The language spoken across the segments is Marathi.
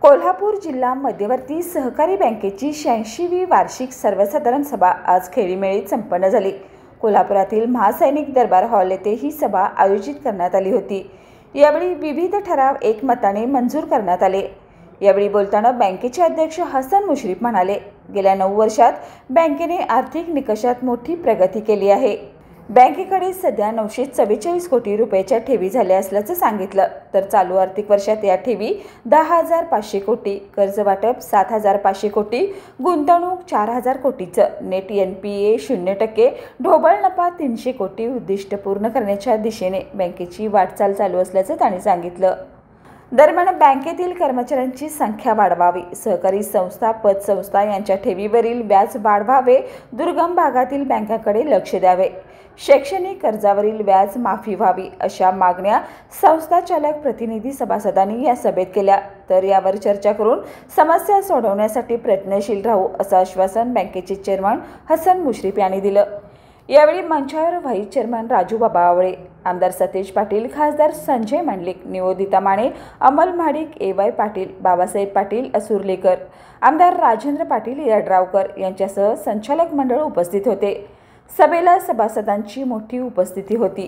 कोल्हापूर जिल्हा मध्यवर्ती सहकारी बँकेची 86वी वार्षिक सर्वसाधारण सभा आज खेळीमेळीत संपन्न झाली। कोल्हापुरातील महासैनिक दरबार हॉल येथे ही सभा आयोजित करण्यात आली होती। यावेळी विविध ठराव एकमताने मंजूर करण्यात आले। यावेळी बोलताना बँकेचे अध्यक्ष हसन मुश्रीफ म्हणाले, गेल्या 9 वर्षात बँकेने आर्थिक निकषात मोठी प्रगती केली आहे। बँकेकडे सध्या 944 कोटी रुपयाच्या ठेवी झाल्या असल्याचं सांगितलं। तर चालू आर्थिक वर्षात या ठेवी 10,500 कोटी, कर्ज वाटप 7,500 कोटी, गुंतवणूक 4,000 कोटीचं, नेट NPA 0%, ढोबळ नफा 300 कोटी उद्दिष्ट पूर्ण करण्याच्या दिशेने बँकेची वाटचाल चालू असल्याचं त्यांनी सांगितलं। दरम्यान बँकेतील कर्मचाऱ्यांची संख्या वाढवावी, सहकारी संस्था पतसंस्था यांच्या ठेवीवरील व्याज वाढवावे, दुर्गम भागातील बँकांकडे लक्ष द्यावे, शैक्षणिक कर्जावरील व्याज माफी व्हावी अशा मागण्या संस्था चालक प्रतिनिधी सभासदांनी या सभेत केल्या। तर यावर चर्चा करून समस्या सोडवण्यासाठी प्रयत्नशील राहू असं आश्वासन बँकेचे चेअरमन हसन मुश्रीफ यांनी दिलं। यावेळी मंचावर व्हाईस चेअरमन राजू बाबा आवळे, आमदार सतेज पाटील, खासदार संजय मंडलिक, निवेदिता माने, अमल महाडिक, AY पाटील, बाबासाहेब पाटील असुर्लेकर, आमदार राजेंद्र पाटील यड्रावकर यांच्यासह संचालक मंडळ उपस्थित होते। सभेला सभासदांची मोठी उपस्थिती होती।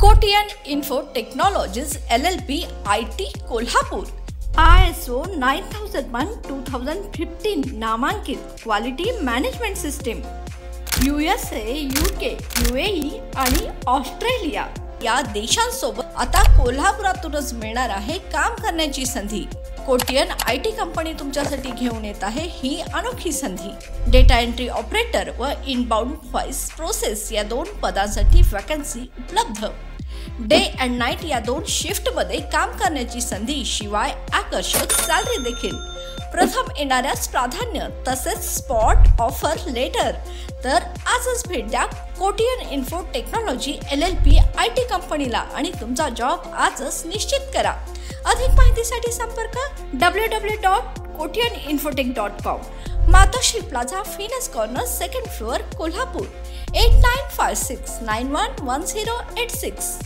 Kotian info technologies LLP IT Kolhapur ISO 9001:2015 नामांकित quality management system USA, UK, UAE आणि ऑस्ट्रेलिया या देशांसोबत आता कोल्हापुरातूनच मिळणार आहे काम करण्याची संधी। कोटियन IT कंपनी तुमच्यासाठी घेऊन येत आहे ही अनोखी संधी। डेटा एंट्री ऑपरेटर व इनबाउंड व्हॉइस प्रोसेस या 2 पदांसाठी वॅकन्सी उपलब्ध। डे अँड नाईट या 2 शिफ्टमध्ये काम करण्याची संधी, शिवाय आकर्षक सॅलरी देखील। प्रथम येणाऱ्यास प्राधान्य तसेच स्पॉट ऑफर लेटर। तर आजच भेट द्या Kotian info technology LLP IT कंपनीला आणि तुमचा जॉब आजच निश्चित करा। अधिक माहितीसाठी संपर्क www.kotiyaninfotech.com, मातोश्री प्लाझा, फिनस कॉर्नर, 2nd फ्लोअर, कोल्हापूर 8956911086।